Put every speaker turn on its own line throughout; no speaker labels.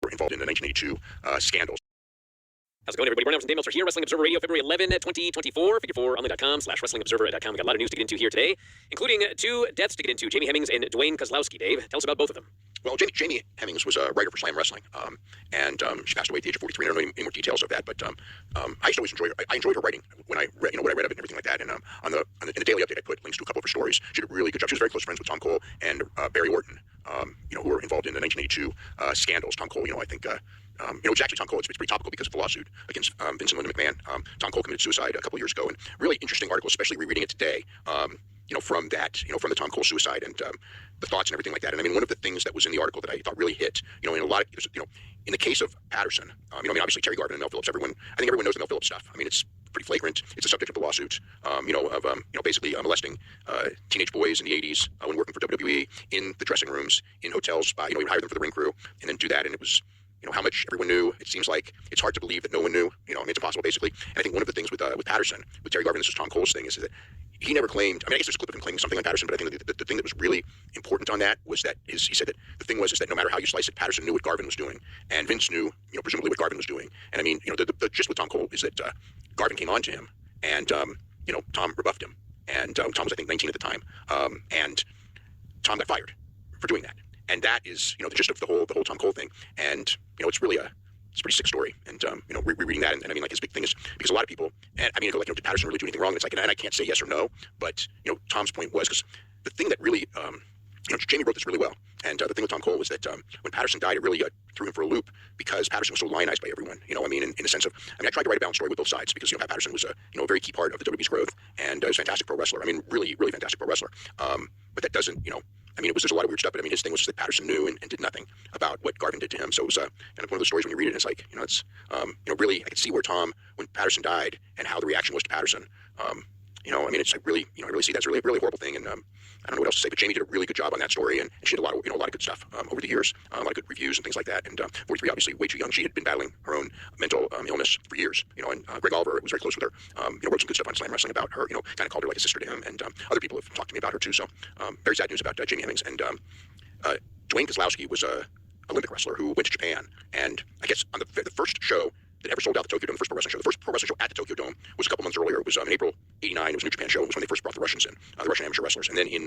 were involved in the 1982 scandals.
How's it going, everybody? Bryan from Meltzer here, Wrestling Observer Radio, February 11, 2024, figure4online.com/wrestlingobserver.com. Got a lot of news to get into here today, including 2 deaths to get into, Jamie Hemmings and Dwayne Kozlowski. Dave, tell us about both of them.
Well, Jamie Hemmings was a writer for Slam Wrestling, and she passed away at the age of 43. I don't know any more details of that, but I used to always enjoy her. I enjoyed her writing when I read, what I read of it and everything like that. And in the Daily Update, I put links to a couple of her stories. She did a really good job. She was very close friends with Tom Cole and Barry Orton, who were involved in the 1982 scandals. Tom Cole, I think. It's actually Tom Cole. It's pretty topical because of the lawsuit against Vince and Linda McMahon. Tom Cole committed suicide a couple of years ago, and really interesting article, especially rereading it today. From that, from the Tom Cole suicide and the thoughts and everything like that. And I mean, one of the things that was in the article that I thought really hit, in a lot of, in the case of Patterson, obviously Terry Garvin and Mel Phillips, I think everyone knows the Mel Phillips stuff. I mean, it's pretty flagrant. It's the subject of the lawsuit, basically molesting teenage boys in the 80s when working for WWE in the dressing rooms, in hotels, you would hire them for the ring crew and then do that. And it was, how much everyone knew. It seems like it's hard to believe that no one knew. It's impossible, basically. And I think one of the things with Patterson, with Terry Garvin, this is Tom Cole's thing, is that he never claimed. I mean, I guess there's a clip of him claiming something on Patterson, but I think the thing that was really important on that was that he said that the thing was that no matter how you slice it, Patterson knew what Garvin was doing, and Vince knew, presumably what Garvin was doing. And I mean, the gist with Tom Cole is that Garvin came on to him, and Tom rebuffed him, and Tom was I think 19 at the time, and Tom got fired for doing that. And that is, the gist of the whole Tom Cole thing. And, it's really it's a pretty sick story. And, rereading that, and I mean, like, his big thing is, because a lot of people, and I mean, did Patterson really do anything wrong? And it's like, and I can't say yes or no, but, Tom's point was, because the thing that really, Jamie wrote this really well. And the thing with Tom Cole was that when Patterson died, it really threw him for a loop because Patterson was so lionized by everyone, in the sense of, I tried to write a balanced story with both sides because, Pat Patterson was a very key part of the WWE's growth and was a fantastic pro wrestler. I mean, really, really fantastic pro wrestler. But that doesn't, there's a lot of weird stuff, but his thing was just that Patterson knew and did nothing about what Garvin did to him. So it was kind of one of those stories when you read it, it's like, it's, really, I could see where Tom, when Patterson died and how the reaction was to Patterson. It's like really, I really see that's really, really horrible thing. And I don't know what else to say, but Jamie did a really good job on that story, and she did a lot of good stuff over the years, a lot of good reviews and things like that. And 43, obviously, way too young. She had been battling her own mental illness for years, and Greg Oliver was very close with her. Wrote some good stuff on Slam Wrestling about her, kind of called her like a sister to him, and other people have talked to me about her too. So very sad news about Jamie Hemmings. And Dwayne Kozlowski was a Olympic wrestler who went to Japan, and I guess on the first show that ever sold out the Tokyo Dome, the first pro wrestling show. The first pro wrestling show at the Tokyo Dome was a couple months earlier. It was in April '89. It was a New Japan show. It was when they first brought the Russians in, the Russian amateur wrestlers. And then in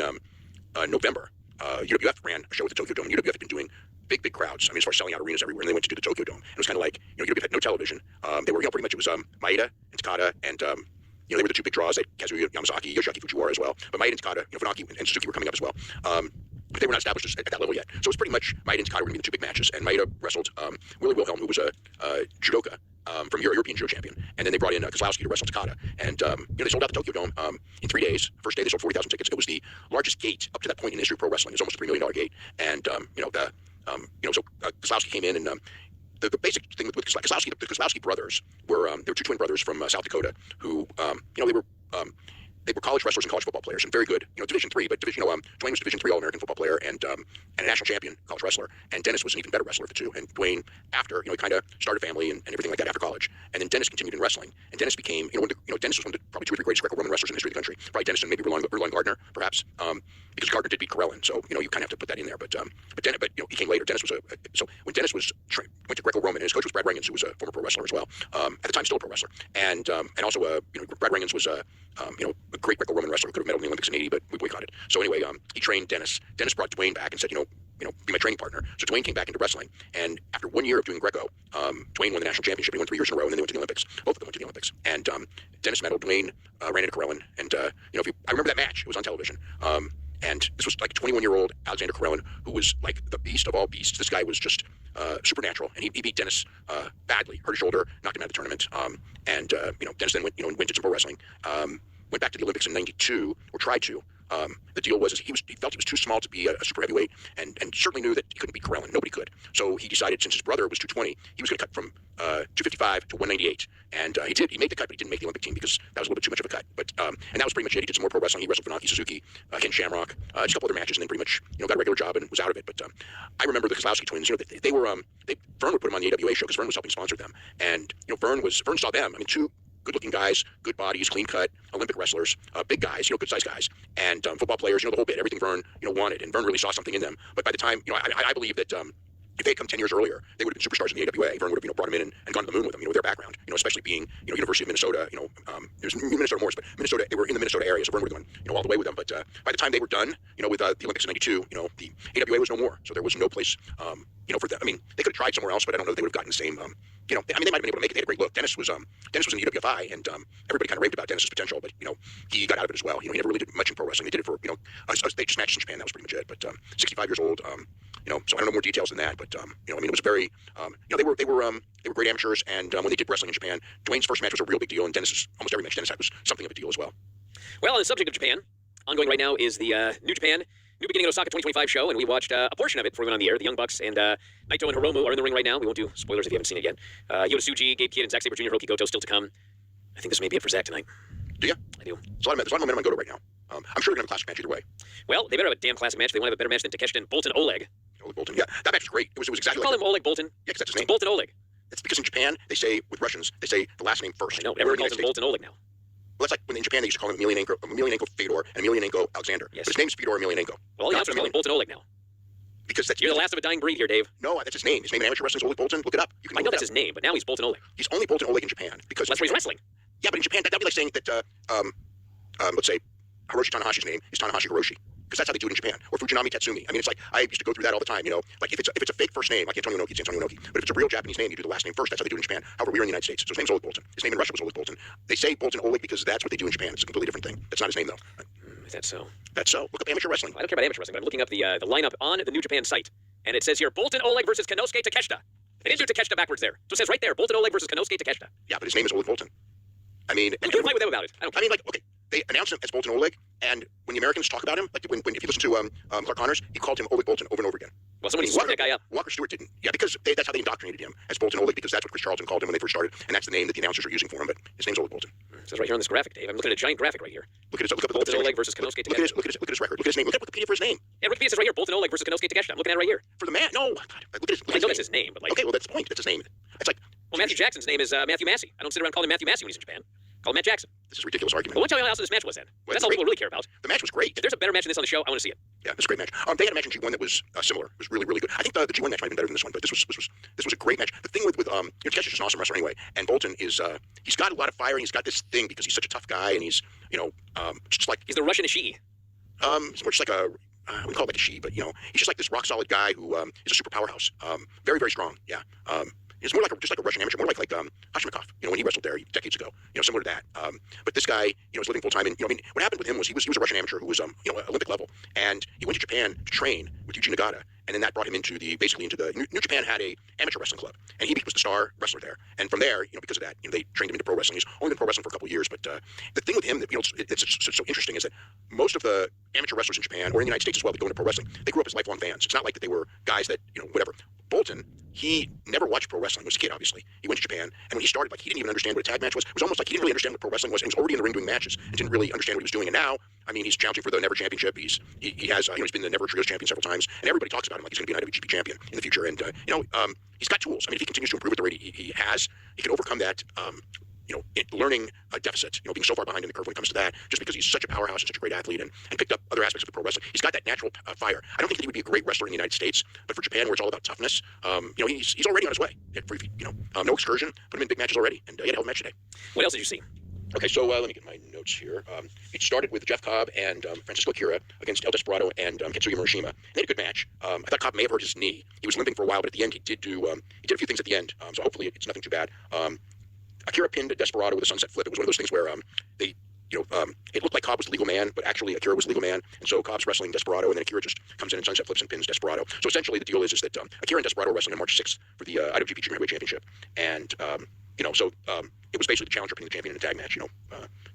November, UWF ran a show at the Tokyo Dome. UWF had been doing big crowds. As far as selling out arenas everywhere, and they went to do the Tokyo Dome. It was kind of like, UWF had no television. They were, pretty much it was Maeda and Takada, and they were the 2 big draws. Kazuya Yamazaki, Yoshiaki Fujiwara as well. But Maeda and Takada, Funaki and Suzuki were coming up as well. But they were not established at that level yet. So it was pretty much Maeda and Takada were going to be the 2 big matches. And Maeda wrestled Willie Wilhelm, who was a judoka from European judo champion. And then they brought in Kozlowski to wrestle Takada. And they sold out the Tokyo Dome in 3 days. First day they sold 40,000 tickets. It was the largest gate up to that point in the history of pro wrestling. It was almost a $3 million gate. And so Kozlowski came in, and the basic thing with Kozlowski, the Kozlowski brothers were they were 2 twin brothers from South Dakota who they were college wrestlers and college football players, and very good, Division III, but Dwayne was Division III All-American football player and a national champion college wrestler, and Dennis was an even better wrestler of the 2. And Dwayne, after, he kind of started a family and everything like that after college, and then Dennis continued in wrestling, and Dennis became, Dennis was one of the probably 2 or 3 greatest Greco-Roman wrestlers in the history of the country, probably Dennis and maybe Erline Gardner, perhaps, because Gardner did beat Carellin, so, you kind of have to put that in there, but he came later. Dennis was so when Dennis went to Greco-Roman, and his coach was Brad Rangans, who was a former pro wrestler as well, at the time still a pro wrestler, and also, Brad Rangans was a great Greco-Roman wrestler who could have medaled in the Olympics in '80, but we boycotted. So anyway, he trained Dennis. Dennis brought Dwayne back and said, be my training partner. So Dwayne came back into wrestling, and after 1 year of doing Greco, Dwayne won the national championship. He won 3 years in a row, and then they went to the Olympics. Both of them went to the Olympics. And Dennis medaled. Dwayne ran into Carellin, and I remember that match. It was on television. And this was like 21-year-old Alexander Carellin, who was like the beast of all beasts. This guy was just supernatural, and he beat Dennis badly, hurt his shoulder, knocked him out of the tournament. Dennis then went and did some pro wrestling. Went back to the Olympics in '92, or tried to. The deal was he felt he was too small to be a super heavyweight, and certainly knew that he couldn't beat Carellin. Nobody could. So he decided, since his brother was 220, he was going to cut from 255 to 198. And he did. He made the cut, but he didn't make the Olympic team because that was a little bit too much of a cut. But and that was pretty much it. He did some more pro wrestling. He wrestled Funaki, Suzuki, Ken Shamrock, just a couple other matches, and then pretty much got a regular job and was out of it. But I remember the Kozlowski twins. They were Vern would put them on the AWA show because Vern was helping sponsor them, and Vern saw them. 2 good-looking guys, good bodies, clean cut, Olympic wrestlers, big guys, good-sized guys, and football players, the whole bit, everything Vern, wanted, and Vern really saw something in them. But by the time, I believe that if they had come 10 years earlier, they would have been superstars in the AWA. Vern would have, brought them in and gone to the moon with them, with their background, especially being, University of Minnesota, there's Minnesota Morris, but Minnesota, they were in the Minnesota area, so Vern would have gone, all the way with them. But by the time they were done, with the Olympics in '92, the AWA was no more, so there was no place, for them. I mean, they could have tried somewhere else, but I don't know if they would have gotten the same, they might have been able to make it. They had a great look. Dennis was in the UWFI, and everybody kind of raved about Dennis's potential, but he got out of it as well. He never really did much in pro wrestling. They did it for they just matched in Japan. That was pretty much it. But 65 years old. So I don't know more details than that. But it was very, they were great amateurs. And when they did wrestling in Japan, Dwayne's first match was a real big deal, and almost every match Dennis had was something of a deal as well.
Well, on the subject of Japan, ongoing right now is the New Japan New Beginning in Osaka 2025 show, and we watched a portion of it before we went on the air. The Young Bucks and Naito and Hiromu are in the ring right now. We won't do spoilers if you haven't seen it yet. Yoda Tsuji, Gabe Kidd, and Zack Sabre Jr., Hiroki Goto still to come. I think this may be it for Zack tonight.
Do you?
I do.
There's a lot of momentum on Goto right now. I'm sure they're going to have a classic match either way.
Well, they better have a damn classic match. They want to have a better match than Takeshita and Boltin Oleg.
Oleg Boltin. Yeah, that match was great. It was exactly
call him Oleg Boltin.
Yeah, because that's his name.
Boltin Oleg.
It's because in Japan, they say, with Russians, they say the last name first.
I know. Everyone calls him Boltin Oleg now.
Well, that's like when in Japan they used to call him Emelianenko Fedor and Emelianenko Alexander.
Yes.
But his name's Fedor Emelianenko.
Well, you have to call him Boltin Oleg now.
Because
You're the last of a dying breed here, Dave.
No, that's his name. His name in amateur wrestling is Oleg Boltin. Look it up.
I know that's his name, but now he's Boltin Oleg.
He's only Boltin Oleg in Japan because
that's where he's wrestling.
Yeah, but in Japan, that'd be like saying that, let's say, Hiroshi Tanahashi's name is Tanahashi Hiroshi. Because that's how they do it in Japan. Or Fujinami Tatsumi. I mean, it's like, I used to go through that all the time, Like, if it's a fake first name, like Antonio Inoki, it's Antonio Inoki. But if it's a real Japanese name, you do the last name first. That's how they do it in Japan. However, we're in the United States. So his name's Oleg Boltin. His name in Russia was Oleg Boltin. They say Boltin Oleg because that's what they do in Japan. It's a completely different thing. That's not his name, though.
Is that so?
That's so. Look up amateur wrestling.
I don't care about amateur wrestling, but I'm looking up the lineup on the New Japan site. And it says here, Boltin Oleg versus Konosuke Takeshita. They didn't do Takeshita backwards there. So it says right there, Boltin Oleg versus Konosuke Takeshita.
Yeah, but his name is Oleg Boltin. I mean...
You can fight with them about it. I don't care.
I mean, like, okay, they announced him as Boltin Oleg, and when the Americans talk about him, like if you listen to Clark Connors, he called him Oleg Boltin over and over again.
Well, somebody swung that guy up.
Walker Stewart didn't. Yeah, because that's how they indoctrinated him as Boltin Oleg, because that's what Chris Charlton called him when they first started, and that's the name that the announcers are using for him, but his name's Oleg Boltin.
It says right here on this graphic, Dave. I'm looking at a giant graphic right here.
Look at his
Boltin Oleg versus Konosuke Takeshita.
Look at his record. Look at his name. Look at Wikipedia for his name.
Yeah, Wikipedia says right here, Boltin Oleg versus Konosuke Takeshita. I'm looking at it right here.
For the man? No. God, look at his
I know that's his name, but like...
Okay, well, that's the point. That's his name. It's like...
Well, Matthew Jackson's name is Matthew Massey. I don't sit around calling him Matthew Massey when he's in Japan. Call him Matt Jackson.
This is a ridiculous argument.
Well, why don't you tell me how awesome this match was then? That's all people really care about.
The match was great.
If there's a better match than this on the show, I want to see it.
Yeah, it was a great match. They had a match in G1 that was similar. It was really, really good. I think the G1 match might have been better than this one, but this was a great match. The thing with Takeshi's just an awesome wrestler anyway, and Boltin is he's got a lot of fire, and he's got this thing because he's such a tough guy, and he's just like
he's the Russian Ishii.
He's more just like a we call it like a she, but he's just like this rock solid guy who is a super powerhouse. Very, very strong. Yeah. It's more like just like a Russian amateur, more like Hashimikov, when he wrestled there decades ago, similar to that. But this guy, is living full time, and what happened with him was he was a Russian amateur who was Olympic level, and he went to Japan to train with Yuji Nagata, and then that brought him into the New Japan had a amateur wrestling club, and he was the star wrestler there, and from there, because of that, they trained him into pro wrestling. He's only been pro wrestling for a couple of years, but the thing with him that it's so interesting is that most of the amateur wrestlers in Japan or in the United States as well that go into pro wrestling, they grew up as lifelong fans. It's not like that they were guys that whatever. Boltin, he never watched pro wrestling. He was a kid, obviously. He went to Japan, and when he started, he didn't even understand what a tag match was. It was almost like he didn't really understand what pro wrestling was, and he was already in the ring doing matches and didn't really understand what he was doing. And now, he's challenging for the Never Championship. He has he's been the Never Trios champion several times, and everybody talks about him like he's going to be an IWGP champion in the future. And he's got tools. If he continues to improve at the rate he can overcome that. Learning a deficit, being so far behind in the curve when it comes to that, just because he's such a powerhouse and such a great athlete and picked up other aspects of the pro wrestling. He's got that natural fire. I don't think that he would be a great wrestler in the United States, but for Japan, where it's all about toughness, he's already on his way. No excursion, put him in big matches already, and he had a hell of a match today.
What else did you see?
Okay, so let me get my notes here. It started with Jeff Cobb and Francisco Akira against El Desperado and Katsuya Murashima. They had a good match. I thought Cobb may have hurt his knee. He was limping for a while, but at the end he did a few things at the end. So hopefully it's nothing too bad. Akira pinned Desperado with a sunset flip. It was one of those things where it looked like Cobb was the legal man, but actually Akira was the legal man. And so Cobb's wrestling Desperado, and then Akira just comes in and sunset flips and pins Desperado. So essentially the deal is that Akira and Desperado are wrestling on March 6th for the IWGP Junior Heavyweight Championship. And, it was basically the challenger pinning the champion in a tag match,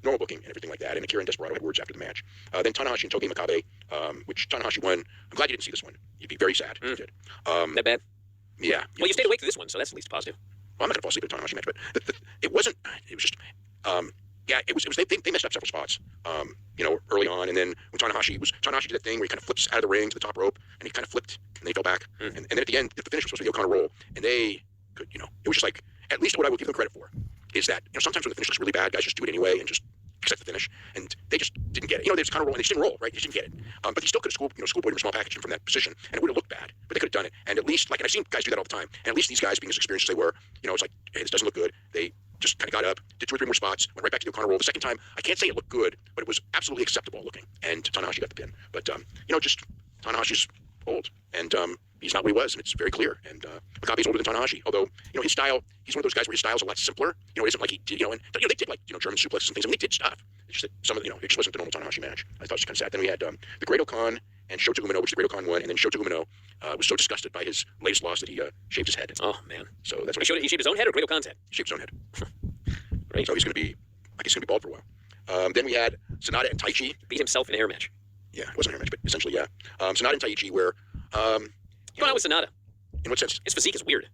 normal booking and everything like that. And Akira and Desperado had words after the match. Then Tanahashi and Togi Makabe, which Tanahashi won. I'm glad you didn't see this one. You'd be very sad if you did.
That bad?
Yeah.
Well, you stayed awake through this one, so that's at least positive.
Well, I'm not going to fall asleep at a Tanahashi match, but it wasn't. It was just. It was. They messed up several spots. Early on, and then when Tanahashi did that thing where he kind of flips out of the ring to the top rope, and he kind of flipped, and they fell back, and then at the end, the finish was supposed to be the O'Connor roll, and they could, it was just like, at least what I would give them credit for is that sometimes when the finish looks really bad, guys just do it anyway and just except the finish, and they just didn't get it. They just kind of roll, and they just didn't roll, right? They just didn't get it. But they still could have schoolboyed him, small packaged him from that position, and it would have looked bad. But they could have done it, and at least, and I've seen guys do that all the time, and at least these guys, being as experienced as they were, it's like, hey, this doesn't look good. They just kind of got up, did 2 or 3 more spots, went right back to the O'Connor roll. The second time, I can't say it looked good, but it was absolutely acceptable looking, and Tanahashi got the pin. But just Tanahashi's old, and he's not what he was, and it's very clear. And Makabe's older than Tanahashi, although his style, he's one of those guys where his style's a lot simpler. It isn't like he did, they did like German suplexes and things. I mean, they did stuff. It's just that some of it just wasn't the normal Tanahashi match. I thought it was kind of sad. Then we had the Great O'Khan and Shota Umino, which the Great O'Khan won, and then Shota Umino was so disgusted by his latest loss that he shaved his head.
Oh man!
So that's what
he shaved his own head or Great O'Khan's head?
He shaved his own head.
Right.
So he's going to be, I guess, he's going to be bald for a while. Then we had Sonata and Taichi.
Beat himself in a hair match.
Yeah, it wasn't a hair match, but essentially, yeah. Sonata and Taichi, where
What's going on with Sonata?
In what sense?
His physique is weird.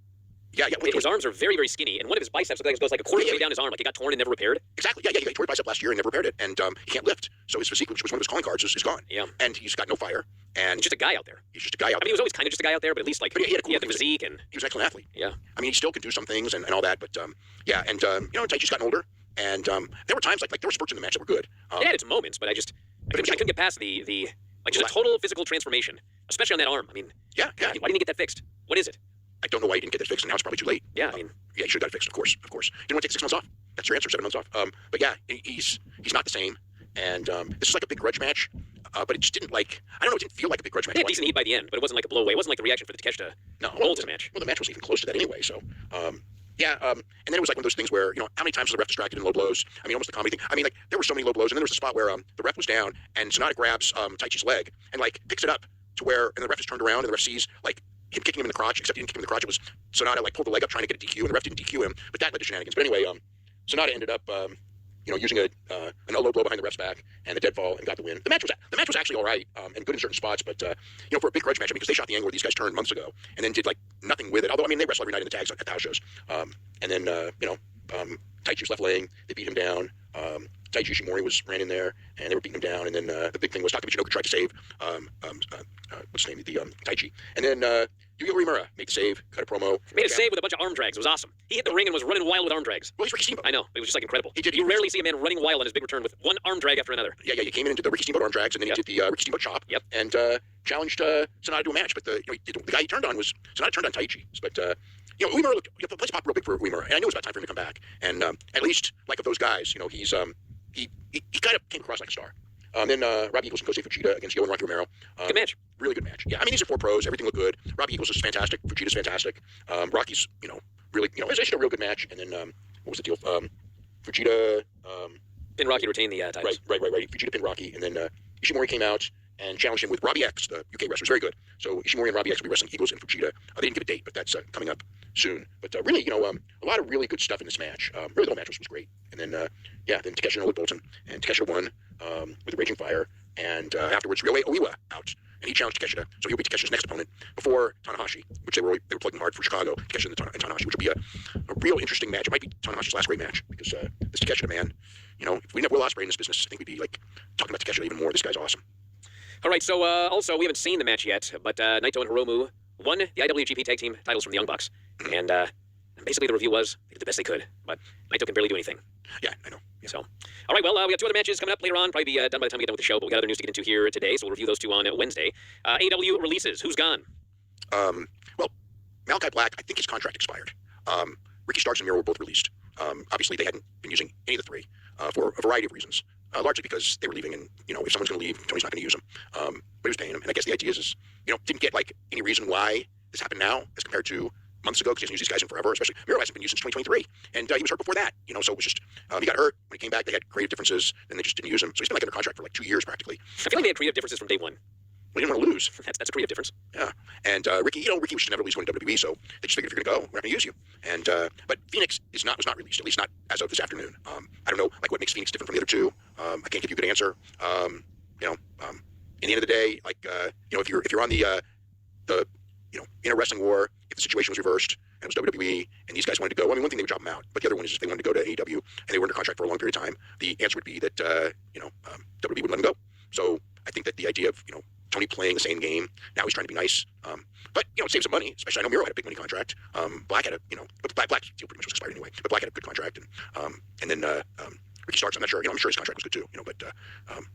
Yeah.
His arms are very, very skinny, and one of his biceps goes like a quarter of the way down his arm, like it got torn and never repaired.
Exactly. Yeah. He got tore his bicep last year and never repaired it, and he can't lift. So his physique, which was one of his calling cards, is gone.
Yeah.
And he's got no fire. And
he's just a guy out there.
He's just a guy out there.
I mean, he was always kind of just a guy out there, but at least like
he had
the physique and
he was an excellent athlete.
Yeah.
I mean, he still can do some things and all that, but yeah. And Taichi's gotten older, and there were times like there were spurts in the match that were good.
It had its moments, but I couldn't get past the just a total physical transformation, especially on that arm. I mean,
yeah.
Why didn't he get that fixed? What is it?
I don't know why he didn't get that fixed, and now it's probably too late.
Yeah, I mean,
yeah, he should have got it fixed, of course. Didn't want to take 6 months off. That's your answer, 7 months off. But yeah, he's not the same, and this is like a big grudge match, but it just didn't it didn't feel like a big grudge match.
He had decent heat by the end, but it wasn't like a blow away. It wasn't like the reaction for the Takeshita Golds match.
Well, the match wasn't even close to that anyway, so yeah, and then it was like one of those things where, how many times was the ref distracted in low blows? I mean, almost the comedy thing. I mean, like, there were so many low blows, and then there was a spot where the ref was down, and Sonata grabs Taichi's leg, and, picks it up to where, and the ref is turned around, and the ref sees, him kicking him in the crotch, except he didn't kick him in the crotch. It was Sonata, pulled the leg up trying to get a DQ, and the ref didn't DQ him, but that led to shenanigans. But anyway, Sonata ended up, using an low blow behind the ref's back and the deadfall and got the win. The match was actually all right and good in certain spots, but for a big grudge match, because they shot the angle where these guys turned months ago and then did nothing with it. Although they wrestle every night in the tags at the house shows, and then Taichi was left laying. They beat him down. Taiji Ishimori ran in there and they were beating him down. And then the big thing was Taka Michinoku tried to save what's his name, the Taichi, and then Yuya Uemura made the save, cut a promo.
Made a save with a bunch of arm drags. It was awesome. He hit the ring and was running wild with arm drags.
Well, he's Ricky Steamboat.
I know. It was just incredible.
He did.
You rarely see a man running wild on his big return with one arm drag after another.
Yeah. He came in and did the Ricky Steamboat arm drags, and then he did the Ricky Steamboat chop.
Yep.
And challenged Sonata to a match. But the guy he turned on was Sonata turned on Taichi. But Uemura looked. The place popped real big for Uemura, and I knew it was about time for him to come back. And at least of those guys, he's he kind of came across like a star. Then Robbie Eagles and Kosei Fujita against Yo and Rocky Romero.
Good match.
Really good match. Yeah, I mean, these are 4 pros. Everything looked good. Robbie Eagles is fantastic. Fujita's fantastic. Rocky's, really, it's actually a real good match. And then, what was the deal? Fujita...
Pinned Rocky to retain the titles.
Right. Fujita pinned Rocky. And then Ishimori came out and challenged him with Robbie X, the UK wrestler. Very good. So Ishimori and Robbie X will be wrestling Eagles and Fujita. They didn't give a date, but that's coming up soon. But really, a lot of really good stuff in this match. Really, the whole match was great. And then, then Takeshita and Oleg Bolton. And Takeshita won with a Raging Fire. And afterwards, Ryohei Oiwa out. And he challenged Takeshita. So he'll be Takeshita's next opponent before Tanahashi, which they were plugging hard for Chicago, Takeshita and Tanahashi, which will be a real interesting match. It might be Tanahashi's last great match because this Takeshita man, if we didn't have Will Ospreay in this business, I think we'd be talking about Takeshita even more. This guy's awesome.
All right, so also we haven't seen the match yet, but Naito and Hiromu won the IWGP Tag Team titles from the Young Bucks, and basically the review was they did the best they could, but Naito can barely do anything.
Yeah, I know. Yeah.
So, all right, well, we got 2 other matches coming up later on, probably be done by the time we get done with the show, but we got other news to get into here today, so we'll review those 2 on Wednesday. AEW releases. Who's gone?
Well, Malachi Black, I think his contract expired. Ricky Starks and Miro were both released. Obviously, they hadn't been using any of the 3 for a variety of reasons. Largely because they were leaving, and if someone's going to leave, Tony's not going to use them. But he was paying them, and I guess the idea is didn't get any reason why this happened now as compared to months ago, because he hasn't used these guys in forever. Especially Miro hasn't been used since 2023, and he was hurt before that. So it was just he got hurt when he came back. They had creative differences, and they just didn't use him. So he's been under contract for 2 years practically.
I feel like they had creative differences from day one.
Well, he didn't want to lose.
That's a creative difference.
Yeah, and Ricky, Ricky was just never released going to WWE, so they just figured if you're going to go, we're not going to use you. And but Phoenix was not released, at least not as of this afternoon. I don't know what makes Phoenix different from the other 2. I can't give you a good answer. In the end of the day, if you're on the in a wrestling war, if the situation was reversed and it was WWE and these guys wanted to go, I mean, one thing they would drop them out, but the other one is if they wanted to go to AEW and they were under contract for a long period of time, the answer would be that WWE would let them go. So I think that the idea of Tony playing the same game, now he's trying to be nice, but it saves some money. Especially I know Miro had a big money contract. Black had a Black's deal pretty much was expired anyway, but Black had a good contract, and then Ricky Starks, I'm not sure. I'm sure his contract was good too. But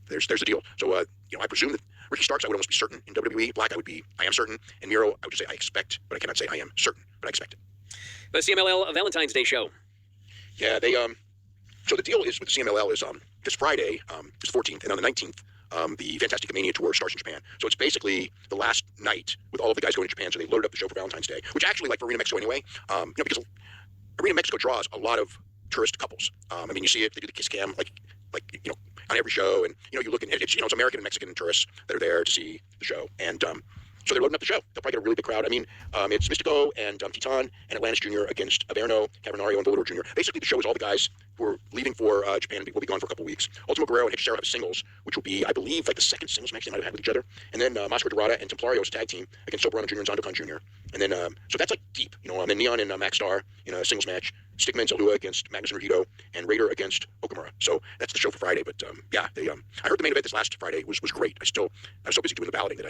there's the deal. So I presume that Ricky Starks, I would almost be certain in WWE. Black, I am certain. And Miro, I would just say I expect, but I cannot say I am certain, but I expect it.
The CMLL Valentine's Day show.
Yeah, they So the deal is with the CMLL is this Friday, is 14th, and on the 19th, the Fantastic Mania tour starts in Japan. So it's basically the last night with all of the guys going to Japan. So they loaded up the show for Valentine's Day, which actually, like for Arena Mexico anyway, because Arena Mexico draws a lot of tourist couples. You see it. They do the kiss cam like on every show, and you look at it's it's American and Mexican tourists that are there to see the show, and so they're loading up the show. They'll probably get a really big crowd. It's Mystico and Titan and Atlantis Jr. against Averno, Cavernario, and Volador Jr. Basically, the show is all the guys who are leaving for Japan. Will be gone for a couple weeks. Ultimo Guerrero and Hechicero have singles, which will be, I believe, like the second singles match they might have had with each other. And then Mascara Dorada and Templarios tag team against Soberano Jr. and Zandokan Jr. And then, so that's like deep. Then Neon and Max Star in a singles match. Stigma and Zeldua against Magnus and Rugito, and Raider against Okamura. So that's the show for Friday. But I heard the main event this last Friday was great. I was so busy doing the balloting that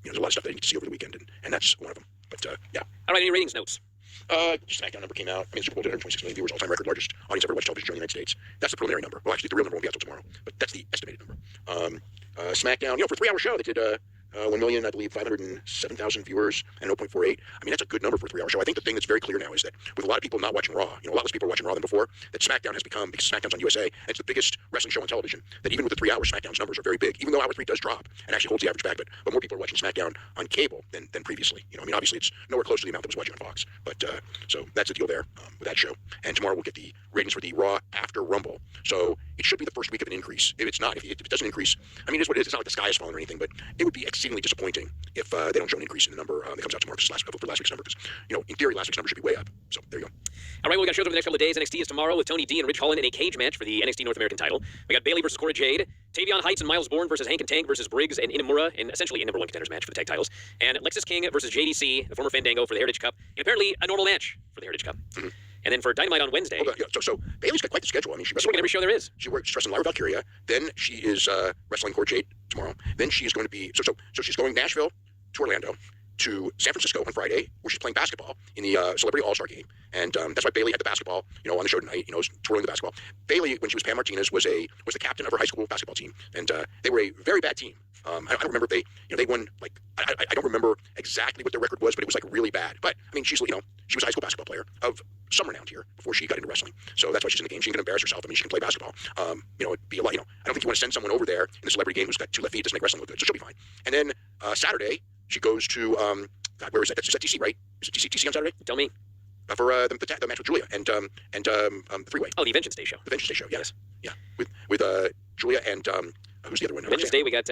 there's a lot of stuff that I need to see over the weekend, and that's one of them. But yeah.
All right, any ratings notes?
Just SmackDown number came out. Super Bowl did 126 million viewers, all-time record, largest audience ever watched television show in the United States. That's the preliminary number. Well, actually, the real number won't be out till tomorrow, but that's the estimated number. SmackDown, for a 3-hour show, they did 1,000,000, I believe, 507,000 viewers and 0.48. That's a good number for a 3-hour show. I think the thing that's very clear now is that with a lot of people not watching Raw, a lot less people are watching Raw than before, that SmackDown has become, because SmackDown's on USA, and it's the biggest wrestling show on television, that even with the 3 hours, SmackDown's numbers are very big, even though Hour 3 does drop and actually holds the average back, but more people are watching SmackDown on cable than previously. Obviously it's nowhere close to the amount that was watching on Fox, but so that's the deal there with that show. And tomorrow we'll get the ratings for the Raw after Rumble. So it should be the first week of an increase. If it's not, if it doesn't increase, it is what it is. It's not like the sky is falling or anything, but it would be exceedingly disappointing if they don't show an increase in the number that comes out tomorrow for last week's number. Because in theory, last week's number should be way up. So there you go.
All right, we got shows over the next couple of days. NXT is tomorrow with Tony D and Ridge Holland in a cage match for the NXT North American title. We got Bayley versus Cora Jade, Tavion Heights and Miles Bourne versus Hank and Tank versus Briggs and Inamura in essentially a number 1 contenders match for the tag titles, and Lexis King versus JDC, the former Fandango, for the Heritage Cup, and apparently a normal match for the Heritage Cup. Mm-hmm. And then for Dynamite on Wednesday.
So Bayley's got quite the schedule.
She's working every show there is.
She's wrestling Lyra Valkyria. Then she is wrestling Cora Jade tomorrow. Then she is going to be so she's going Nashville to Orlando to San Francisco on Friday, where she's playing basketball in the Celebrity All-Star Game. And that's why Bayley had the basketball, on the show tonight, twirling the basketball. Bayley, when she was Pam Martinez, was the captain of her high school basketball team. And they were a very bad team. I don't remember if they won, I don't remember exactly what their record was, but it was really bad. But she's she was a high school basketball player of some renown here before she got into wrestling. So that's why she's in the game. She can embarrass herself. She can play basketball. It'd be a lot, I don't think you want to send someone over there in the celebrity game who's got 2 left feet. It doesn't make wrestling look good. So she'll be fine. And then Saturday, she goes to, where is that? That's DC, right? Is it DC on Saturday?
Tell me.
For the match with Julia and the 3-way.
Oh, the Vengeance Day show.
The Vengeance Day show, yes. Yeah. With Julia and who's the other one?
Vengeance Day, we got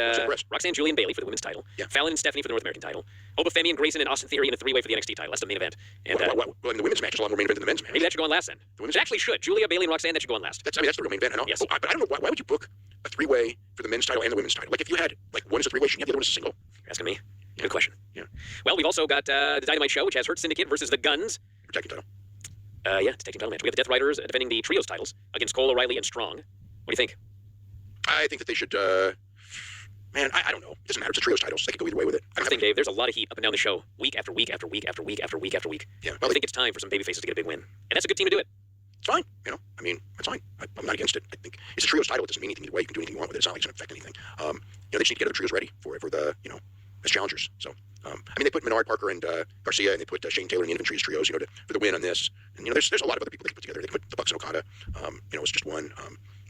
Roxanne, Julie, and Bayley for the women's title. Yeah. Fallon and Stephanie for the North American title. Oba Femi and Grayson and Austin Theory in a 3-way for the NXT title. That's the main event. And
well, in the women's match, there's a lot more main event than the men's match.
Maybe that should go on last then. It actually should. Julia, Bayley, and Roxanne, that should go on last.
That's the real main event.
Yes.
But I don't know why would you book a 3-way for the men's title and the women's title? If you had one is a 3-way, shouldn't you have the other one as a single?
You're asking me? Yeah. Good question. Yeah. Well, we've also got the Dynamite show, which has Hurt Syndicate versus the Guns.
For tag team title.
Yeah, it's a tag team title match. We have the Death Riders defending the Trios titles against Cole, O'Reilly, and Strong. What do you think?
I think that they should. I don't know. It doesn't matter. It's the Trios titles. They could go either way with it.
I think, Dave, there's a lot of heat up and down the show, week after week after week after week after week after week.
Yeah.
Well, I think it's time for some babyfaces to get a big win, and that's a good team to do it.
It's fine. It's fine. I'm not against it. I think it's a Trios title. It doesn't mean anything either way. You can do anything you want with it. It's not like it's going to affect anything. They just need to get the Trios ready for the as challengers. So, they put Menard, Parker, and Garcia, and they put Shane Taylor and the Infantry as trios, for the win on this. And there's a lot of other people they can put together. They can put the Bucks and Okada. It's just one.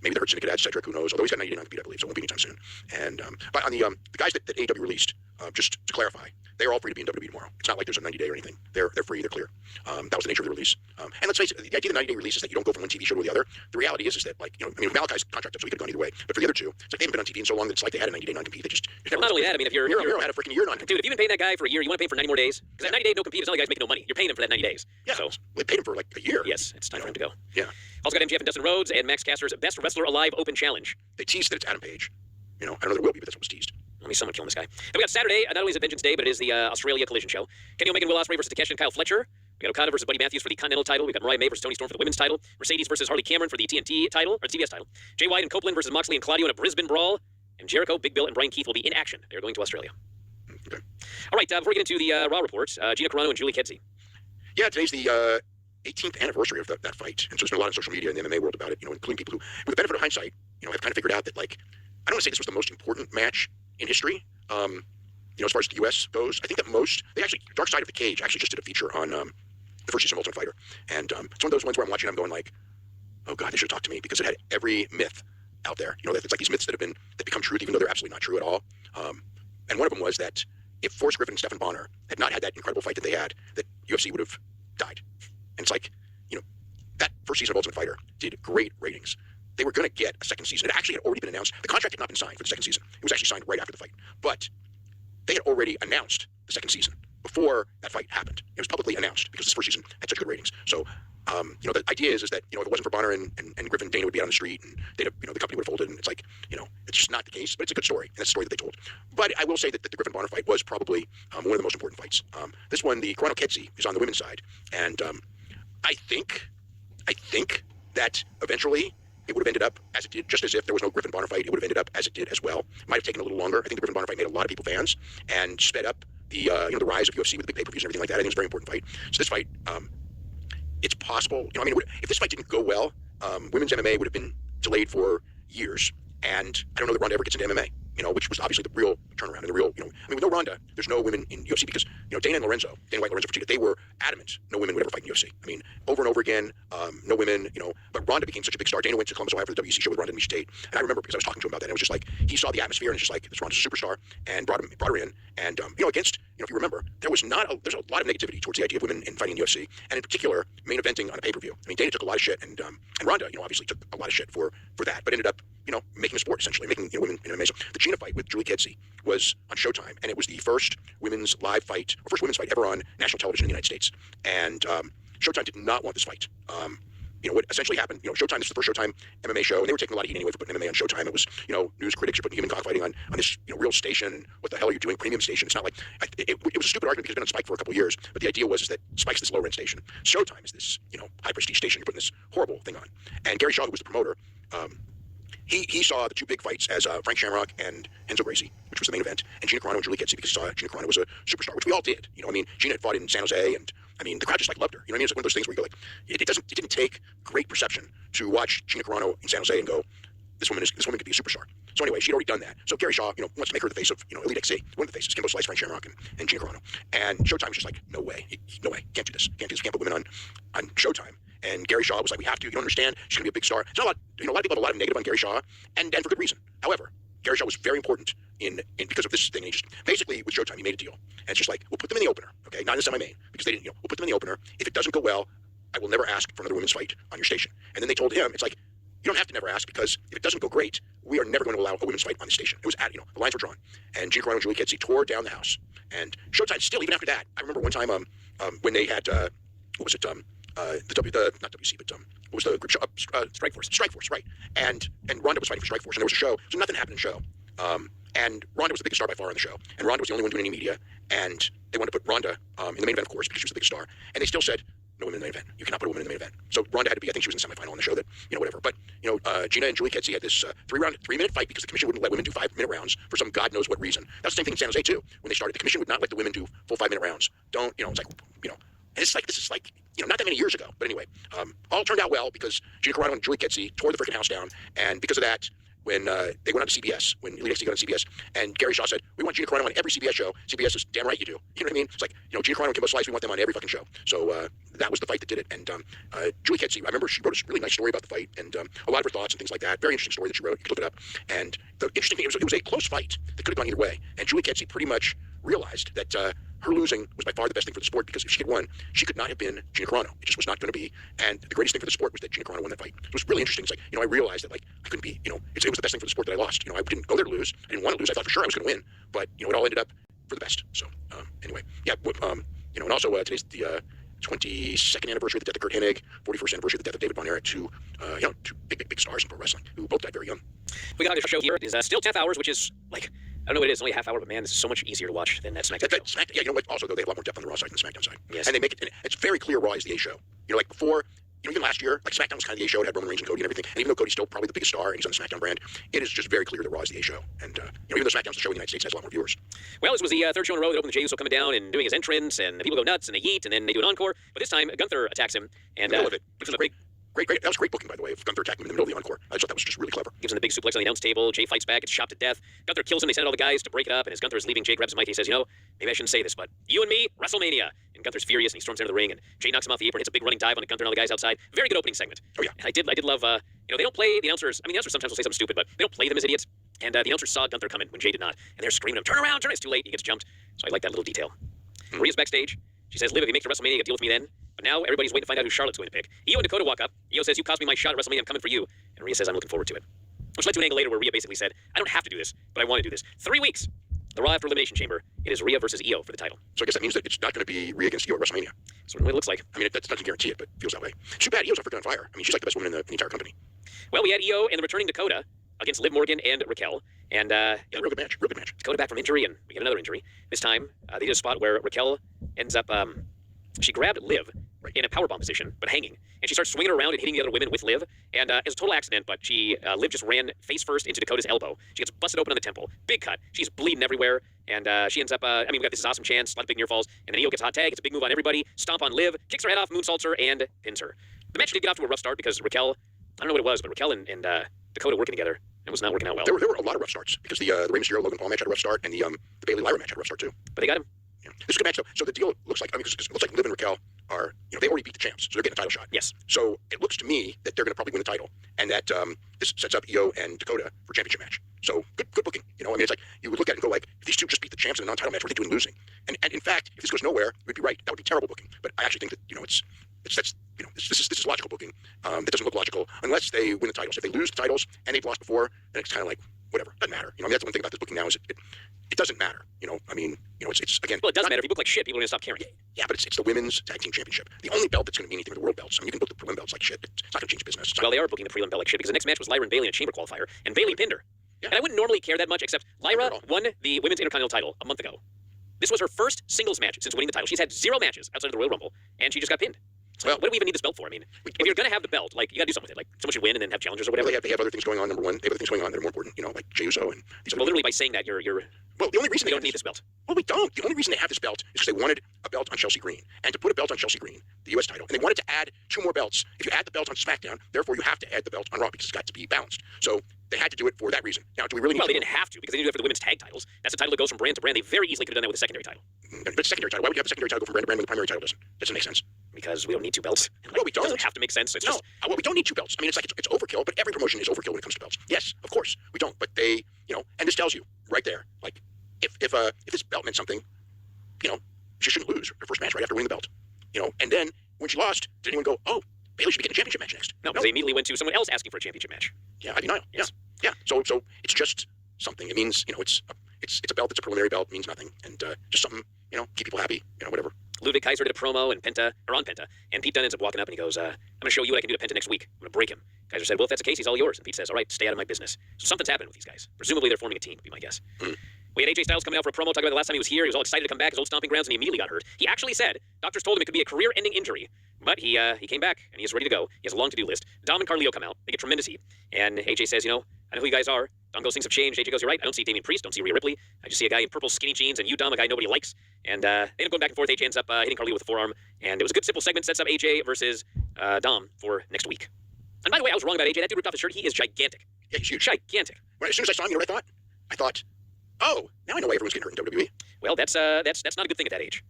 Maybe the Hurt Syndicate adds Cedric, who knows? Although he's got 99 to beat, I believe, so it won't be anytime soon. And but on the guys that AEW released, just to clarify, they are all free to be in WWE tomorrow. It's not like there's a 90-day or anything. They're free. They're clear. That was the nature of the release. And let's face it, the idea of the 90-day release is that you don't go from one TV show to the other. The reality is that Malachi's contract up, so he could have gone either way. But for the other two, it's like they haven't been on TV in so long that it's like they had a 90-day non-compete. They just
well, not only that. If you're
Miro had a freaking year non-compete.
Dude, if you've been paying that guy for a year, you want to pay him for 90 more days? Because that 90-day no compete is not like guys making no money. You're paying him for that 90 days.
Yeah. So they paid him for like a year.
Yes, it's time for him to go.
Yeah.
Also got MJF and Dustin Rhodes and Max Caster's Best Wrestler Alive Open Challenge.
They teased that it's Adam Page. I don't know there will be, but that's what was teased.
Let me someone killing this guy. Then we got Saturday. Not only is it Vengeance Day, but it is the Australia Collision Show. Kenny Omega and Will Ospreay versus Takeshi and Kyle Fletcher. We got Okada versus Buddy Matthews for the Continental title. We got Mariah May versus Toni Storm for the women's title. Mercedes versus Harley Cameron for the TNT title, or TBS title. Jay White and Copeland versus Moxley and Claudio in a Brisbane brawl. And Jericho, Big Bill, and Brian Keith will be in action. They're going to Australia.
Okay.
All right, before we get into the Raw reports, Gina Carano and Julie Kedzie.
Yeah, today's the 18th anniversary of that fight, and so there's been a lot of social media in the MMA world about it, including people who, with the benefit of hindsight, have kind of figured out that, like, I don't want to say this was the most important match in history. As far as the U.S. goes, I think that Dark Side of the Cage actually just did a feature on the first season of Ultimate Fighter, and it's one of those ones where I'm watching, I'm going like, oh God, they should have talked to me, because it had every myth out there. That it's like these myths that become truth, even though they're absolutely not true at all. And one of them was that if Forrest Griffin and Stephan Bonner had not had that incredible fight that they had, that UFC would have died. And it's like, that first season of Ultimate Fighter did great ratings. They were going to get a second season. It actually had already been announced. The contract had not been signed for the second season. It was actually signed right after the fight. But they had already announced the second season before that fight happened. It was publicly announced because this first season had such good ratings. So, the idea is that, if it wasn't for Bonner and Griffin, Dana would be out on the street, and they'd have, the company would have folded. And it's like, it's just not the case. But it's a good story, and that's a story that they told. But I will say that the Griffin Bonner fight was probably one of the most important fights. This one, the Carano Ketsi, is on the women's side, and I think that eventually it would have ended up as it did, just as if there was no Griffin Bonner fight. It would have ended up as it did as well. Might have taken a little longer. I think the Griffin Bonner fight made a lot of people fans and sped up the the rise of UFC with the big pay-per-views and everything like that. I think it's a very important fight. So this fight, it's possible. If this fight didn't go well, women's MMA would have been delayed for years. And I don't know that Ronda ever gets into MMA, which was obviously the real turnaround and the real, with no Ronda, there's no women in UFC because, Dana White Lorenzo Fertitta, they were adamant no women would ever fight in UFC. Over and over again, no women, but Ronda became such a big star. Dana went to Columbus, Ohio for the WEC show with Ronda and Misha Tate. And I remember because I was talking to him about that, and it was just like, he saw the atmosphere and it's just like, this Ronda's a superstar, and brought her in. And, if you remember, there's a lot of negativity towards the idea of women in fighting in UFC, and in particular, main eventing on a pay-per-view. Dana took a lot of shit, and Ronda, obviously took a lot of shit for that, but ended up, making a sport, essentially, making women in MMA. So the Gina fight with Julie Kedzie was on Showtime, and it was the first women's fight ever on national television in the United States. And Showtime did not want this fight. What essentially happened, Showtime, this was the first Showtime MMA show, and they were taking a lot of heat anyway for putting MMA on Showtime. It was, news critics are putting human cockfighting on this, real station, and what the hell are you doing, premium station? It's not like, it was a stupid argument because it's been on Spike for a couple of years, but the idea was that Spike's this low-rent station. Showtime is this, high prestige station. You're putting this horrible thing on. And Gary Shaw, who was the promoter, he saw the two big fights as Frank Shamrock and Renzo Gracie, which was the main event, and Gina Carano and Julie Kedzie, because he saw Gina Carano was a superstar, which we all did. Gina had fought in San Jose, and the crowd just loved her. It's like one of those things where you go like, it didn't take great perception to watch Gina Carano in San Jose and go, this woman could be a superstar. So anyway, she'd already done that. So Gary Shaw, wants to make her the face of, Elite XC, one of the faces, Kimbo Slice, Frank Shamrock, and Gina Carano. And Showtime was just like, no way, can't do this, can't put women on Showtime. And Gary Shaw was like, we have to, you don't understand, she's going to be a big star. It's not a lot, a lot of people have a lot of negative on Gary Shaw, and for good reason. However, Gary Shaw was very important in because of this thing. He just, basically, with Showtime, he made a deal. And it's just like, we'll put them in the opener, okay, not in the semi-main, because they didn't, we'll put them in the opener. If it doesn't go well, I will never ask for another women's fight on your station. And then they told him, it's like, you don't have to never ask, because if it doesn't go great, we are never going to allow a women's fight on the station. It was the lines were drawn. And Gina Carano and Julie Kedzie tore down the house. And Showtime still, even after that, I remember one time when they had, what was it, not WC, but what was the group show? Strike Force, right. And Ronda was fighting for Strike Force, and there was a show, so nothing happened in the show. And Ronda was the biggest star by far on the show, and Ronda was the only one doing any media, and they wanted to put Ronda in the main event, of course, because she was the biggest star, and they still said, no women in the main event. You cannot put a woman in the main event. So Ronda had to be, I think she was in the semifinal on the show that, whatever. But, Gina and Julie Kedzie had this 3-minute fight because the commission wouldn't let women do 5-minute rounds for some God knows what reason. That's the same thing in San Jose, too. When they started, the commission would not let the women do full 5-minute rounds. It's like, and it's like, this is like, not that many years ago. But anyway, all turned out well because Gina Carano and Julie Kedzie tore the freaking house down. And because of that, when they went on to CBS, when Elite XC got on CBS, and Gary Shaw said, we want Gina Carano on every CBS show. CBS is damn right you do. You know what I mean? It's like, Gina Carano and Kimbo Slice, we want them on every fucking show. So that was the fight that did it. And Julie Kedzie, I remember she wrote a really nice story about the fight and a lot of her thoughts and things like that. Very interesting story that she wrote. You can look it up. And the interesting thing, it was a close fight that could have gone either way. And Julie Kedzie pretty much realized that her losing was by far the best thing for the sport, because if she had won, she could not have been Gina Carano. It just was not going to be. And the greatest thing for the sport was that Gina Carano won that fight. It was really interesting. It's like, I realized that, like, I couldn't be, it was the best thing for the sport that I lost. I didn't go there to lose. I didn't want to lose. I thought for sure I was going to win. But, it all ended up for the best. So, anyway. Yeah, and also today's the 22nd anniversary of the death of Kurt Hennig, 41st anniversary of the death of David Von Erich, two big stars in pro wrestling who both died very young.
We got our show here. It is still 10 hours, which is like, I don't know what it is, only a half hour, but man, this is so much easier to watch than that SmackDown show.
Yeah, also, though, they have a lot more depth on the Raw side than the SmackDown side.
Yes.
And they make it, and it's very clear Raw is the A show. Like before, even last year, like SmackDown was kind of the A show. It had Roman Reigns and Cody and everything. And even though Cody's still probably the biggest star and he's on the SmackDown brand, it is just very clear that Raw is the A show. And even though SmackDown's the show in the United States, has a lot more viewers.
Well, this was the third show in a row that opened with Jey Uso coming down and doing his entrance, and the people go nuts and they yeet, and then they do an encore. But this time, Gunther attacks him and
in the middle of it, which is great. That was great booking, by the way, of Gunther attacking him in the middle of the encore. I thought that was just really clever.
Gives him the big suplex on the announce table. Jey fights back, gets shot to death. Gunther kills him. They send all the guys to break it up, and as Gunther is leaving, Jey grabs his mic. He says, maybe I shouldn't say this, but you and me, WrestleMania. And Gunther's furious, and he storms into the ring, and Jey knocks him off the apron, hits a big running dive on Gunther and all the guys outside. Very good opening segment.
Oh, yeah.
And I did love, they don't play the announcers. I mean, the announcers sometimes will say something stupid, but they don't play them as idiots. And the announcers saw Gunther coming when Jey did not, and they're screaming at him, turn around, turn. It's too late. He gets jumped. So I like that little detail. Maria's backstage. She says, Liv, if you make it to WrestleMania, you deal with me then. But now everybody's waiting to find out who Charlotte's going to pick. Io and Dakota walk up. Io says, you cost me my shot at WrestleMania. I'm coming for you. And Rhea says, I'm looking forward to it. Which led to an angle later where Rhea basically said, I don't have to do this, but I want to do this. 3 weeks. The Raw after Elimination Chamber. It is Rhea versus Io for the title.
So I guess that means that it's not going to be Rhea against Io at WrestleMania.
That's what it looks like.
I mean, that doesn't guarantee it, but it feels that way. Too bad Io's not freaking on fire. I mean, she's like the best woman in the entire company.
Well, we had Io and the returning Dakota against Liv Morgan and Raquel. And
real good match. Real good match.
Dakota back from injury, and we get another injury. This time, they did a spot where Raquel ends up, she grabbed Liv in a powerbomb position, but hanging. And she starts swinging around and hitting the other women with Liv. And it's a total accident, but Liv just ran face first into Dakota's elbow. She gets busted open on the temple. Big cut. She's bleeding everywhere. And she ends up, we got this awesome chance, a lot of big near falls. And then Io gets a hot tag, gets a big move on everybody, stomp on Liv, kicks her head off, moonsaults her, and pins her. The match did get off to a rough start because Raquel, I don't know what it was, but Raquel and Dakota working together. It was not working out well.
There were a lot of rough starts because the Rey Mysterio Logan Paul match had a rough start, and the Bayley Lyra match had a rough start too.
But they got him.
Yeah. This is a good match though. So the deal looks like, because it looks like Liv and Raquel are, they already beat the champs, so they're getting a title shot.
Yes.
So it looks to me that they're going to probably win the title, and that this sets up Io and Dakota for a championship match. So good booking. It's like you would look at it and go like, if these two just beat the champs in a non-title match, what are they doing losing? And in fact, if this goes nowhere, we'd be right. That would be terrible booking. But I actually think that this is logical booking. That doesn't look logical unless they win the titles. If they lose the titles and they've lost before, then it's kind of like whatever. Doesn't matter. That's the one thing about this booking now is it doesn't matter. It's again.
Well, it doesn't matter. If you book like shit, people are gonna stop caring.
Yeah, but it's the women's tag team championship. The only belt that's going to mean anything are the world belts. I mean, you can book the prelim belts like shit. It's not going to change business.
Well, they are booking the prelim belt like shit because the next match was Lyra and Bayley in a chamber qualifier, and Bayley pinned her. Yeah. And I wouldn't normally care that much, except Lyra won the women's Intercontinental title a month ago. This was her first singles match since winning the title. She's had 0 matches outside of the Royal Rumble, and she just got pinned. So what do we even need this belt for? I mean, if you're going to have the belt, like, you got to do something with it. Like, someone should win and then have challengers or whatever.
Well, they have other things going on, number one. They have other things going on that are more important, like Jey Uso and these other
literally by saying that, you're
well, the only reason
they don't need this belt.
Well, we don't. The only reason they have this belt is because they wanted a belt on Chelsea Green. And to put a belt on Chelsea Green, the U.S. title, and they wanted to add 2 more belts. If you add the belt on SmackDown, therefore you have to add the belt on Raw because it's got to be balanced. So they had to do it for that reason. Now, do we really need
Well, they didn't have to because they didn't do it for the women's tag titles. That's a title that goes from brand to brand. They very easily could have done that with a secondary title.
But it's a secondary title. Why would you have a secondary title go from brand to brand when the primary title doesn't? Doesn't make sense.
Because we don't need 2 belts.
No, we don't.
It doesn't have to make sense. It's just...
well, we don't need 2 belts. I mean, it's overkill, but every promotion is overkill when it comes to belts. Yes, of course, we don't. But they, and this tells you right there, like, if this belt meant something, she shouldn't lose her first match right after winning the belt. And then when she lost, did anyone go, oh, Bayley should be getting a championship match next?
No, because they immediately went to someone else asking for a championship match.
Yeah, I denial.
Yes.
Yeah. So it's just something. It means, it's a belt that's a preliminary belt, means nothing. And just something, keep people happy, whatever.
Ludwig Kaiser did a promo and on Penta, and Pete Dunne ends up walking up and he goes, I'm going to show you what I can do to Penta next week. I'm going to break him. Kaiser said, well, if that's the case, he's all yours. And Pete says, all right, stay out of my business. So something's happened with these guys. Presumably they're forming a team, would be my guess. We had AJ Styles coming out for a promo talking about the last time he was here. He was all excited to come back, his old stomping grounds, and he immediately got hurt. He actually said doctors told him it could be a career-ending injury, but he came back and he's ready to go. He has a long to-do list. Dom and Carlito come out. They get tremendous heat. And AJ says, I know who you guys are. Dom goes, things have changed. AJ goes, you're right. I don't see Damian Priest. Don't see Rhea Ripley. I just see a guy in purple skinny jeans, and you, Dom, a guy nobody likes. And they end up going back and forth. AJ ends up hitting Carlito with a forearm. And it was a good, simple segment. Sets up AJ versus Dom for next week. And by the way, I was wrong about AJ. That dude ripped off his shirt. He is gigantic.
Yeah, he's huge.
Gigantic.
As soon as I saw him, what I thought? I thought, oh, now I know why everyone's getting hurt in WWE.
Well, that's not a good thing at that age.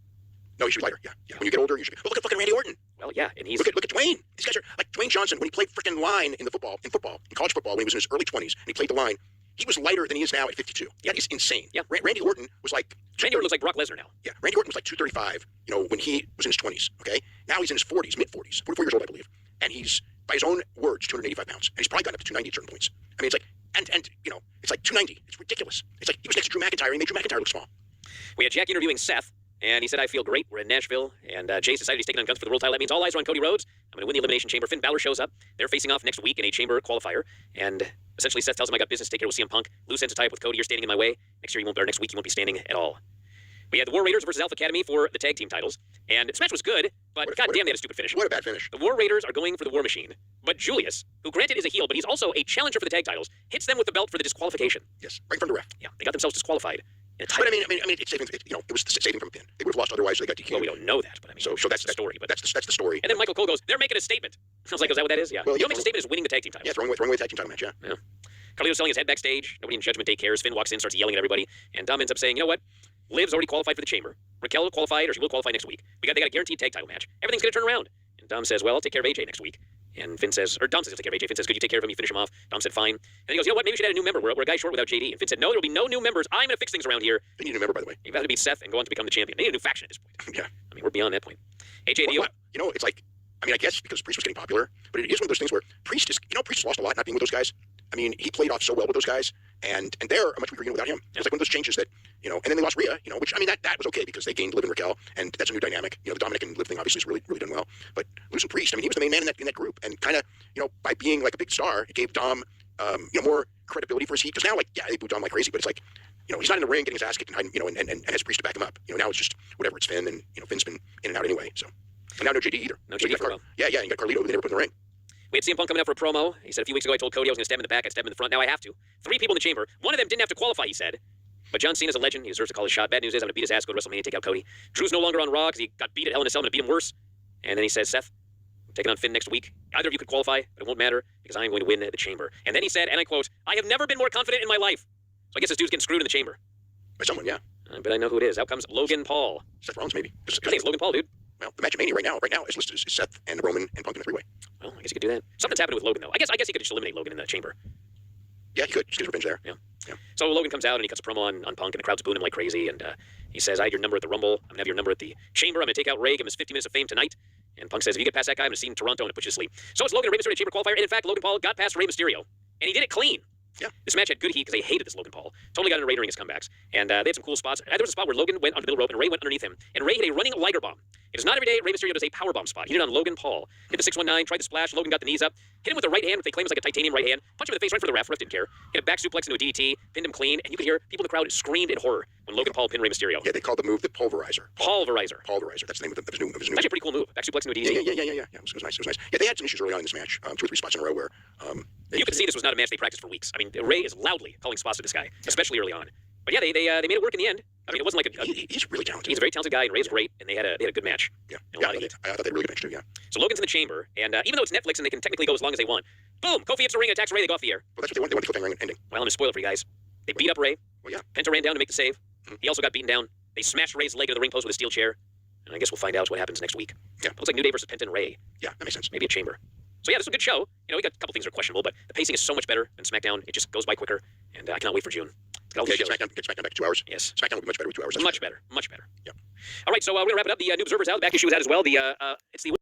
No, you should be lighter. Yeah. When you get older, you should be. Look at fucking Randy Orton.
Well, yeah, and he's...
Look at Dwayne. These guys are like Dwayne Johnson when he played freaking line in college football, when he was in his early 20s, and he played the line. He was lighter than he is now at 52. Yeah, he's insane.
Yeah.
Randy Orton was like...
Randy Orton looks like Brock Lesnar now.
Yeah, Randy Orton was like 235, when he was in his 20s, okay? Now he's in his 40s, mid-40s, 44 years old, I believe. And he's, by his own words, 285 pounds. And he's probably gotten up to 290 at certain points. I mean, it's like, and it's like 290. It's ridiculous. It's like he was next to Drew McIntyre, and he made Drew McIntyre look small.
We had Jack interviewing Seth, and he said, I feel great. We're in Nashville, and Jay's decided he's taking on Gunther for the world title. That means all eyes are on Cody Rhodes. I'm going to win the Elimination Chamber. Finn Balor shows up. They're facing off next week in a Chamber qualifier, and essentially Seth tells him, I got business to take care of with CM Punk. Lou sends a tie up with Cody. You're standing in my way. Next week you won't be standing at all. We had the War Raiders versus Alpha Academy for the tag team titles, and this match was good, but goddamn, they had a stupid finish.
What a bad finish.
The War Raiders are going for the War Machine, but Julius, who granted is a heel, but he's also a challenger for the tag titles, hits them with the belt for the disqualification.
Yes, right from the ref.
Yeah, they got themselves disqualified.
But I mean, it's saving. It was saving from a pin. They would have lost otherwise. So they got DQ'd.
Well, we don't know that, but I mean,
so that's
the story. But
that's the story.
And then Michael Cole goes, "They're making a statement." I was like, "Is that what that is?" Yeah.
Well,
What makes a statement is winning the tag team title.
Yeah, throwing away the tag team title match. Yeah.
Carlito's selling his head backstage. Nobody in Judgment Day cares. Finn walks in, starts yelling at everybody, and Dom ends up saying, "You know what? Liv's already qualified for the Chamber. Raquel qualified, or she will qualify next week. They got a guaranteed tag title match. Everything's gonna turn around." And Dom says, "Well, I'll take care of AJ next week." And Finn says, or Dom says he'll take care of AJ. Finn says, "Could you take care of him? You finish him off." Dom said, "Fine." And he goes, "You know what? Maybe we should add a new member. We're a guy short without JD." And Finn said, "No, there'll be no new members. I'm gonna fix things around here."
They need a member, by the way.
You've got to beat Seth and go on to become the champion. They need a new faction at this point.
Yeah.
I mean, we're beyond that point. AJ, do you?
You know, it's like, I mean, I guess because Priest was getting popular, but it is one of those things where Priest has lost a lot not being with those guys. I mean, he played off so well with those guys, and they're a much weaker unit without him. It's like one of those changes that, and then they lost Rhea, which, I mean, that was okay because they gained Liv and Raquel, and that's a new dynamic. The Dominic and Liv thing obviously is really, really done well. But losing Priest, I mean, he was the main man in that group, and kind of, by being like a big star, it gave Dom, more credibility for his heat. Because now, like, yeah, they booed Dom like crazy, but it's like, he's not in the ring getting his ass kicked and hiding, and has Priest to back him up. Now it's just whatever. It's Finn, and Finn's been in and out anyway. So, and now no JD either.
No JD for a while.
Yeah, you got Carlito who they never put in the ring.
We had CM Punk coming out for a promo. He said a few weeks ago, I told Cody I was going to step in the back. I'd step in the front. Now I have to. 3 people in the chamber. One of them didn't have to qualify, he said. But John Cena's a legend. He deserves to call his shot. Bad news is I'm going to beat his ass, go to WrestleMania, take out Cody. Drew's no longer on Raw because he got beat at Hell in a Cell. I'm going to beat him worse. And then he says, "Seth, I'm taking on Finn next week. Either of you could qualify, but it won't matter because I am going to win the chamber." And then he said, and I quote, "I have never been more confident in my life." So I guess this dude's getting screwed in the chamber.
By someone, yeah.
But I know who it is. Out comes Logan Paul.
Seth Rollins, maybe.
I think it's Logan Paul, dude.
Well, the match of Mania right now is listed as Seth and Roman and Punk in a 3-way.
Well, I guess you could do that. Something's happening with Logan, though. I guess he could just eliminate Logan in the chamber.
Yeah, he could. Just get his revenge there.
Yeah. So Logan comes out and he cuts a promo on Punk, and the crowd's booing him like crazy. And he says, "I had your number at the Rumble. I'm going to have your number at the Chamber. I'm going to take out Ray, give him his 50 minutes of fame tonight." And Punk says, "If you get past that guy, I'm going to see him in Toronto and put you to sleep." So it's Logan and Rey Mysterio Chamber qualifier. And in fact, Logan Paul got past Rey Mysterio. And he did it clean.
Yeah.
This match had good heat because they hated this Logan Paul. Totally got in a Ray during his comebacks. And they had some cool spots. There was a spot where Logan went on the middle rope and Ray went underneath him. And Ray hit a running lighter bomb. It is not every day Rey Mysterio does a powerbomb spot. He did it on Logan Paul. Hit the 619, tried the splash. Logan got the knees up. Hit him with the right hand, which they claim is like a titanium right hand. Punched him in the face right for the ref. Ref didn't care. Hit a back suplex into a DDT. Pinned him clean. And you could hear people in the crowd screamed in horror when Logan Paul pinned Rey Mysterio.
Yeah, they called the move the pulverizer.
Pulverizer.
That's the name of his new.
Actually a pretty cool move. Back suplex into a DDT.
Yeah. It was nice. Yeah, they had some issues early on in this match. 2 or 3 spots in a row where
you could see this was not a match they practiced for weeks. I mean, Ray is loudly calling spots to this guy, especially early on. But yeah, they made it work in the end. I mean, it wasn't like
he's really talented.
He's a very talented guy, and Ray's great, and they had a good match.
Yeah,
I thought they
had a really good match too. Yeah.
So Logan's in the chamber, and even though it's Netflix and they can technically go as long as they want, boom, Kofi hits the ring and attacks Ray. They go off the air.
Well, that's what they want. They want the cliffhanger ending.
Well, I'm gonna spoil it for you guys. They beat up Ray.
Well, yeah.
Penta ran down to make the save. He also got beaten down. They smashed Ray's leg into the ring post with a steel chair. And I guess we'll find out what happens next week.
Yeah.
It looks like New Day versus Penta and Ray.
Yeah, that makes sense.
Maybe a chamber. So yeah, this was a good show. We got a couple things that are questionable, but the pacing is so much better than SmackDown. It just goes by quicker, and I cannot wait for June.
Get SmackDown back to 2 hours.
Yes.
SmackDown will be much better with 2 hours.
Much better.
Yeah.
All right, so we're gonna wrap it up. The New Observer's out. The back issue was out as well. It's the